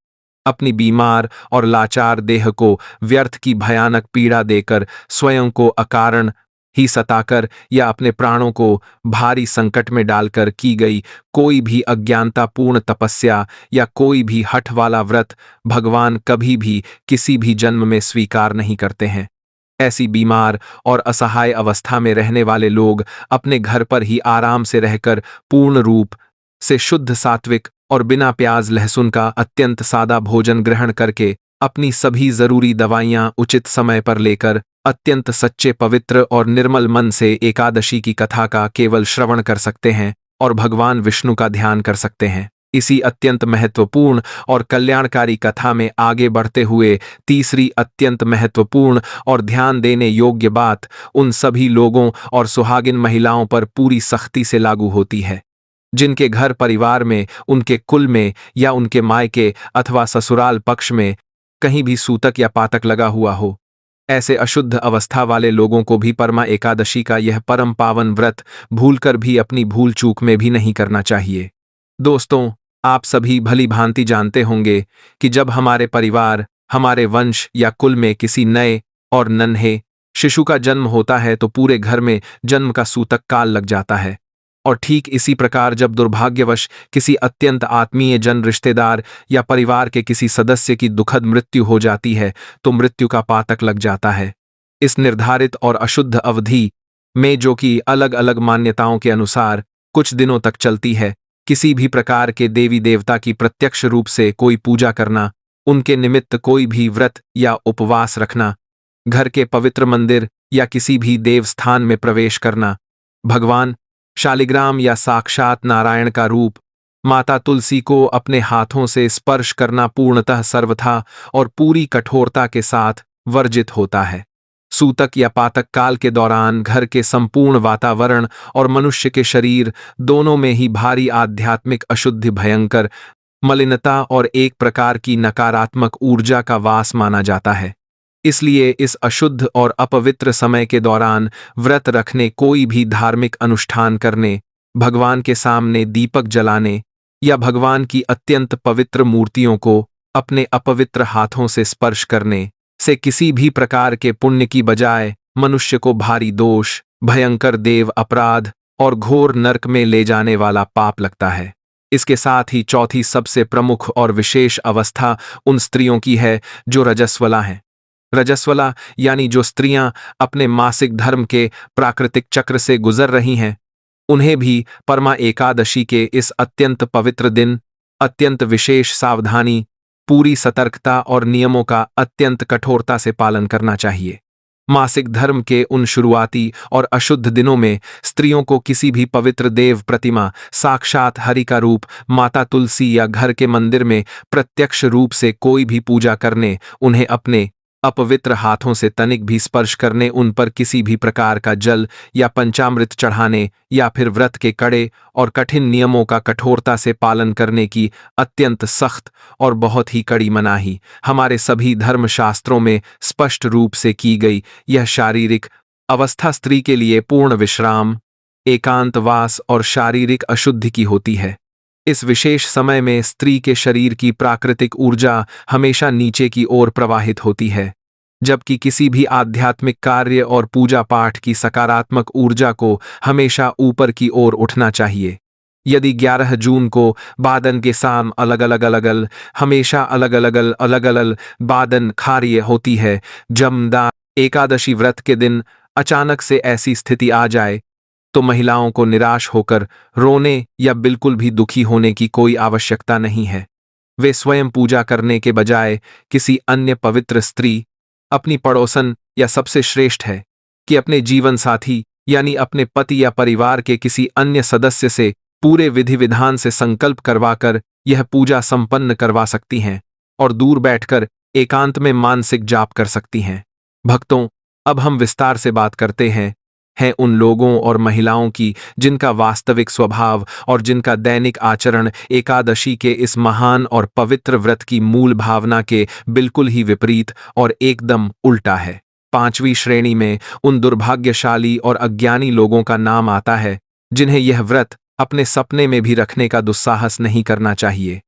अपनी बीमार और लाचार देह को व्यर्थ की भयानक पीड़ा देकर, स्वयं को अकारण ही सताकर या अपने प्राणों को भारी संकट में डालकर की गई कोई भी अज्ञानतापूर्ण तपस्या या कोई भी हठ वाला व्रत भगवान कभी भी किसी भी जन्म में स्वीकार नहीं करते हैं। ऐसी बीमार और असहाय अवस्था में रहने वाले लोग अपने घर पर ही आराम से रहकर पूर्ण रूप से शुद्ध सात्विक और बिना प्याज लहसुन का अत्यंत सादा भोजन ग्रहण करके अपनी सभी जरूरी दवाइयां उचित समय पर लेकर अत्यंत सच्चे, पवित्र और निर्मल मन से एकादशी की कथा का केवल श्रवण कर सकते हैं और भगवान विष्णु का ध्यान कर सकते हैं। इसी अत्यंत महत्वपूर्ण और कल्याणकारी कथा में आगे बढ़ते हुए तीसरी अत्यंत महत्वपूर्ण और ध्यान देने योग्य बात उन सभी लोगों और सुहागिन महिलाओं पर पूरी सख्ती से लागू होती है जिनके घर परिवार में, उनके कुल में या उनके मायके अथवा ससुराल पक्ष में कहीं भी सूतक या पातक लगा हुआ हो। ऐसे अशुद्ध अवस्था वाले लोगों को भी परमा एकादशी का यह परम पावन व्रत भूलकर भी अपनी भूल चूक में भी नहीं करना चाहिए। दोस्तों, आप सभी भली भांति जानते होंगे कि जब हमारे परिवार, हमारे वंश या कुल में किसी नए और नन्हे शिशु का जन्म होता है तो पूरे घर में जन्म का सूतक काल लग जाता है। और ठीक इसी प्रकार जब दुर्भाग्यवश किसी अत्यंत आत्मीय जन, रिश्तेदार या परिवार के किसी सदस्य की दुखद मृत्यु हो जाती है तो मृत्यु का पातक लग जाता है। इस निर्धारित और अशुद्ध अवधि में, जो कि अलग अलग मान्यताओं के अनुसार कुछ दिनों तक चलती है, किसी भी प्रकार के देवी देवता की प्रत्यक्ष रूप से कोई पूजा करना, उनके निमित्त कोई भी व्रत या उपवास रखना, घर के पवित्र मंदिर या किसी भी देव स्थान में प्रवेश करना, भगवान शालिग्राम या साक्षात नारायण का रूप माता तुलसी को अपने हाथों से स्पर्श करना पूर्णतः सर्वथा और पूरी कठोरता के साथ वर्जित होता है। सूतक या पातक काल के दौरान घर के संपूर्ण वातावरण और मनुष्य के शरीर दोनों में ही भारी आध्यात्मिक अशुद्धि, भयंकर मलिनता और एक प्रकार की नकारात्मक ऊर्जा का वास माना जाता है। इसलिए इस अशुद्ध और अपवित्र समय के दौरान व्रत रखने, कोई भी धार्मिक अनुष्ठान करने, भगवान के सामने दीपक जलाने या भगवान की अत्यंत पवित्र मूर्तियों को अपने अपवित्र हाथों से स्पर्श करने से किसी भी प्रकार के पुण्य की बजाय मनुष्य को भारी दोष, भयंकर देव अपराध और घोर नरक में ले जाने वाला पाप लगता है। इसके साथ ही चौथी सबसे प्रमुख और विशेष अवस्था उन स्त्रियों की है जो रजस्वला हैं। रजस्वला यानी जो स्त्रियां अपने मासिक धर्म के प्राकृतिक चक्र से गुजर रही हैं, उन्हें भी परमा एकादशी के इस अत्यंत पवित्र दिन अत्यंत विशेष सावधानी, पूरी सतर्कता और नियमों का अत्यंत कठोरता से पालन करना चाहिए। मासिक धर्म के उन शुरुआती और अशुद्ध दिनों में स्त्रियों को किसी भी पवित्र देव प्रतिमा, साक्षात हरि का रूप, माता तुलसी या घर के मंदिर में प्रत्यक्ष रूप से कोई भी पूजा करने, उन्हें अपने अपवित्र हाथों से तनिक भी स्पर्श करने, उन पर किसी भी प्रकार का जल या पंचामृत चढ़ाने या फिर व्रत के कड़े और कठिन नियमों का कठोरता से पालन करने की अत्यंत सख्त और बहुत ही कड़ी मनाही हमारे सभी धर्मशास्त्रों में स्पष्ट रूप से की गई। यह शारीरिक अवस्था स्त्री के लिए पूर्ण विश्राम, एकांतवास और शारीरिक अशुद्धि की होती है। इस विशेष समय में स्त्री के शरीर की प्राकृतिक ऊर्जा हमेशा नीचे की ओर प्रवाहित होती है, जबकि किसी भी आध्यात्मिक कार्य और पूजा पाठ की सकारात्मक ऊर्जा को हमेशा ऊपर की ओर उठना चाहिए। यदि 11 जून को बादन के शाम अलग अलग हमेशा अलग अलग बादन कार्य होती है, जमदा एकादशी व्रत के दिन अचानक से ऐसी स्थिति आ जाए तो महिलाओं को निराश होकर रोने या बिल्कुल भी दुखी होने की कोई आवश्यकता नहीं है। वे स्वयं पूजा करने के बजाय किसी अन्य पवित्र स्त्री, अपनी पड़ोसन या सबसे श्रेष्ठ है कि अपने जीवन साथी यानी अपने पति या परिवार के किसी अन्य सदस्य से पूरे विधि विधान से संकल्प करवाकर यह पूजा संपन्न करवा सकती हैं और दूर बैठकर एकांत में मानसिक जाप कर सकती हैं। भक्तों, अब हम विस्तार से बात करते हैं उन लोगों और महिलाओं की जिनका वास्तविक स्वभाव और जिनका दैनिक आचरण एकादशी के इस महान और पवित्र व्रत की मूल भावना के बिल्कुल ही विपरीत और एकदम उल्टा है। 5वीं श्रेणी में उन दुर्भाग्यशाली और अज्ञानी लोगों का नाम आता है जिन्हें यह व्रत अपने सपने में भी रखने का दुस्साहस नहीं करना चाहिए,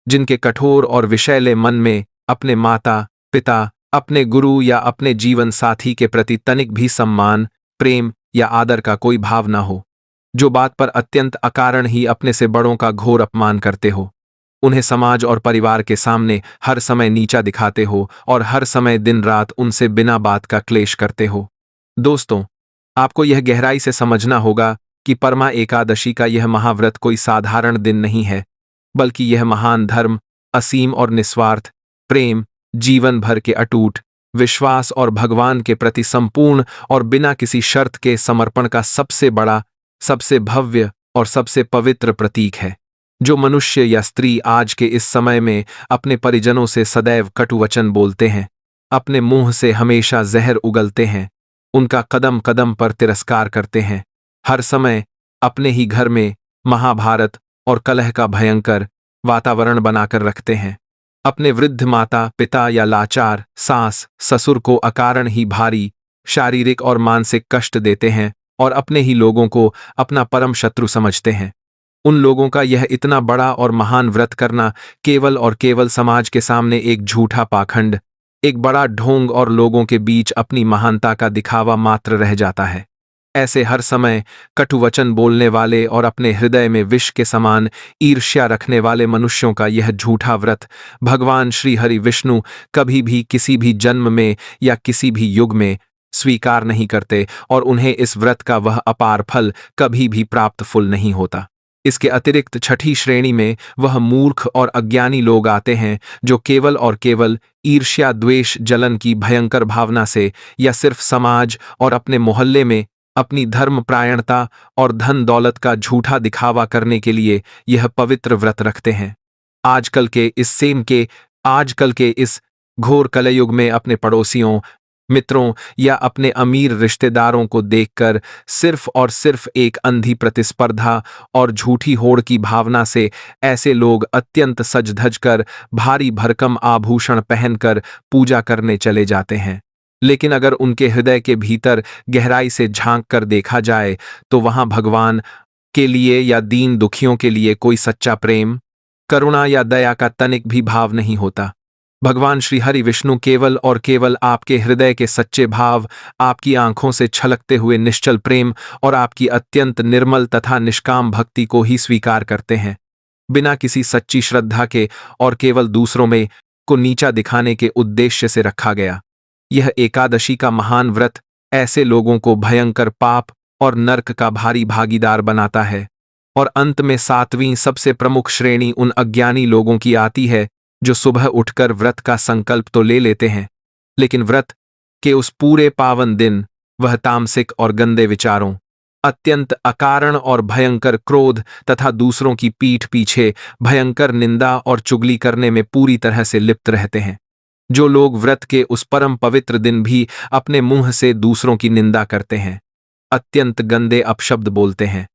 जिनके कठोर और विषैले मन में अपने माता पिता, अपने गुरु या अपने जीवन साथी के प्रति तनिक भी सम्मान, प्रेम या आदर का कोई भाव ना हो, जो बात पर अत्यंत अकारण ही अपने से बड़ों का घोर अपमान करते हो, उन्हें समाज और परिवार के सामने हर समय नीचा दिखाते हो और हर समय दिन रात उनसे बिना बात का क्लेश करते हो। दोस्तों, आपको यह गहराई से समझना होगा कि परमा एकादशी का यह महाव्रत कोई साधारण दिन नहीं है, बल्कि यह महान धर्म, असीम और निस्वार्थ प्रेम, जीवन भर के अटूट विश्वास और भगवान के प्रति संपूर्ण और बिना किसी शर्त के समर्पण का सबसे बड़ा, सबसे भव्य और सबसे पवित्र प्रतीक है। जो मनुष्य या स्त्री आज के इस समय में अपने परिजनों से सदैव कटु वचन बोलते हैं, अपने मुंह से हमेशा जहर उगलते हैं, उनका कदम कदम पर तिरस्कार करते हैं, हर समय अपने ही घर में महाभारत और कलह का भयंकर वातावरण बनाकर रखते हैं, अपने वृद्ध माता पिता या लाचार सास ससुर को अकारण ही भारी शारीरिक और मानसिक कष्ट देते हैं और अपने ही लोगों को अपना परम शत्रु समझते हैं, उन लोगों का यह इतना बड़ा और महान व्रत करना केवल और केवल समाज के सामने एक झूठा पाखंड, एक बड़ा ढोंग और लोगों के बीच अपनी महानता का दिखावा मात्र रह जाता है। ऐसे हर समय कटुवचन बोलने वाले और अपने हृदय में विष के समान ईर्ष्या रखने वाले मनुष्यों का यह झूठा व्रत भगवान श्री हरि विष्णु कभी भी किसी भी जन्म में या किसी भी युग में स्वीकार नहीं करते और उन्हें इस व्रत का वह अपार फल कभी भी प्राप्त फुल नहीं होता। इसके अतिरिक्त 6ठी श्रेणी में वह मूर्ख और अज्ञानी लोग आते हैं जो केवल और केवल ईर्ष्या द्वेष जलन की भयंकर भावना से या सिर्फ समाज और अपने मोहल्ले में अपनी धर्मपरायणता और धन दौलत का झूठा दिखावा करने के लिए यह पवित्र व्रत रखते हैं। आजकल के इस घोर कलयुग में अपने पड़ोसियों, मित्रों या अपने अमीर रिश्तेदारों को देखकर सिर्फ और सिर्फ एक अंधी प्रतिस्पर्धा और झूठी होड़ की भावना से ऐसे लोग अत्यंत सज धज कर भारी भरकम आभूषण पहनकर पूजा करने चले जाते हैं। लेकिन अगर उनके हृदय के भीतर गहराई से झांक कर देखा जाए तो वहां भगवान के लिए या दीन दुखियों के लिए कोई सच्चा प्रेम, करुणा या दया का तनिक भी भाव नहीं होता। भगवान श्री हरि विष्णु केवल और केवल आपके हृदय के सच्चे भाव, आपकी आंखों से छलकते हुए निश्चल प्रेम और आपकी अत्यंत निर्मल तथा निष्काम भक्ति को ही स्वीकार करते हैं, बिना किसी सच्ची श्रद्धा के और केवल दूसरों में को नीचा दिखाने के उद्देश्य से रखा गया। यह एकादशी का महान व्रत ऐसे लोगों को भयंकर पाप और नर्क का भारी भागीदार बनाता है। और अंत में 7वीं सबसे प्रमुख श्रेणी उन अज्ञानी लोगों की आती है जो सुबह उठकर व्रत का संकल्प तो ले लेते हैं, लेकिन व्रत के उस पूरे पावन दिन वह तामसिक और गंदे विचारों, अत्यंत अकारण और भयंकर क्रोध तथा दूसरों की पीठ पीछे भयंकर निंदा और चुगली करने में पूरी तरह से लिप्त रहते हैं। जो लोग व्रत के उस परम पवित्र दिन भी अपने मुंह से दूसरों की निंदा करते हैं, अत्यंत गंदे अपशब्द बोलते हैं,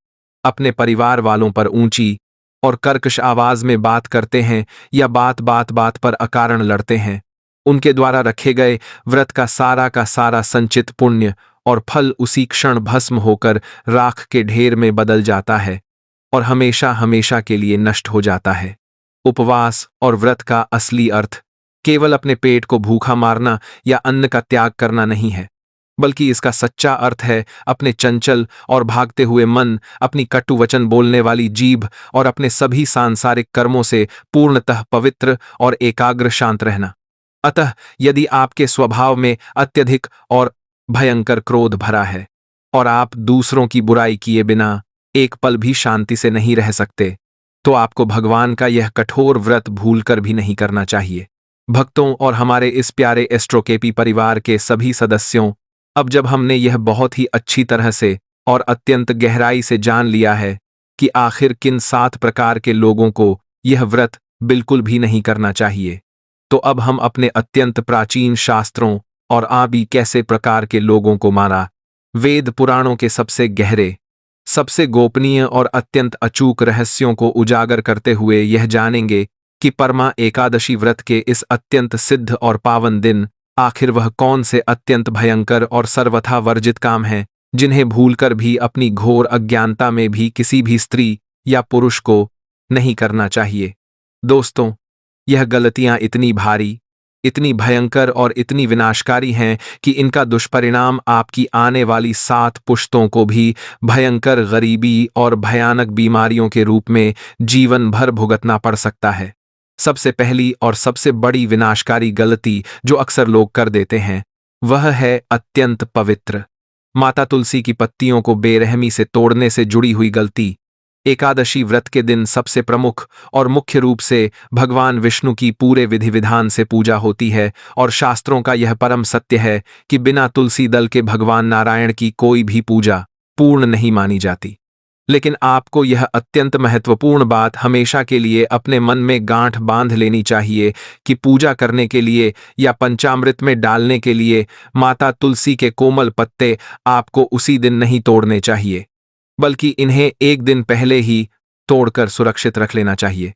अपने परिवार वालों पर ऊंची और कर्कश आवाज में बात करते हैं या बात बात बात पर अकारण लड़ते हैं, उनके द्वारा रखे गए व्रत का सारा संचित पुण्य और फल उसी क्षण भस्म होकर राख के ढेर में बदल जाता है और हमेशा हमेशा के लिए नष्ट हो जाता है। उपवास और व्रत का असली अर्थ केवल अपने पेट को भूखा मारना या अन्न का त्याग करना नहीं है, बल्कि इसका सच्चा अर्थ है अपने चंचल और भागते हुए मन, अपनी कटु वचन बोलने वाली जीभ और अपने सभी सांसारिक कर्मों से पूर्णतः पवित्र और एकाग्र शांत रहना। अतः यदि आपके स्वभाव में अत्यधिक और भयंकर क्रोध भरा है और आप दूसरों की बुराई किए बिना एक पल भी शांति से नहीं रह सकते, तो आपको भगवान का यह कठोर व्रत भूलकर भी नहीं करना चाहिए। भक्तों और हमारे इस प्यारे एस्ट्रोकेपी परिवार के सभी सदस्यों, अब जब हमने यह बहुत ही अच्छी तरह से और अत्यंत गहराई से जान लिया है कि आखिर किन 7 प्रकार के लोगों को यह व्रत बिल्कुल भी नहीं करना चाहिए, तो अब हम अपने अत्यंत प्राचीन शास्त्रों और आबी कैसे प्रकार के लोगों को मारा, वेद पुराणों के सबसे गहरे, सबसे गोपनीय और अत्यंत अचूक रहस्यों को उजागर करते हुए यह जानेंगे कि परमा एकादशी व्रत के इस अत्यंत सिद्ध और पावन दिन आखिर वह कौन से अत्यंत भयंकर और सर्वथा वर्जित काम हैं, जिन्हें भूलकर भी अपनी घोर अज्ञानता में भी किसी भी स्त्री या पुरुष को नहीं करना चाहिए। दोस्तों, यह गलतियां इतनी भारी, इतनी भयंकर और इतनी विनाशकारी हैं कि इनका दुष्परिणाम आपकी आने वाली 7 पुश्तों को भी भयंकर गरीबी और भयानक बीमारियों के रूप में जीवन भर भुगतना पड़ सकता है। सबसे पहली और सबसे बड़ी विनाशकारी गलती जो अक्सर लोग कर देते हैं, वह है अत्यंत पवित्र माता तुलसी की पत्तियों को बेरहमी से तोड़ने से जुड़ी हुई गलती। एकादशी व्रत के दिन सबसे प्रमुख और मुख्य रूप से भगवान विष्णु की पूरे विधि विधान से पूजा होती है और शास्त्रों का यह परम सत्य है कि बिना तुलसी दल के भगवान नारायण की कोई भी पूजा पूर्ण नहीं मानी जाती। लेकिन आपको यह अत्यंत महत्वपूर्ण बात हमेशा के लिए अपने मन में गांठ बांध लेनी चाहिए कि पूजा करने के लिए या पंचामृत में डालने के लिए माता तुलसी के कोमल पत्ते आपको उसी दिन नहीं तोड़ने चाहिए, बल्कि इन्हें एक दिन पहले ही तोड़कर सुरक्षित रख लेना चाहिए।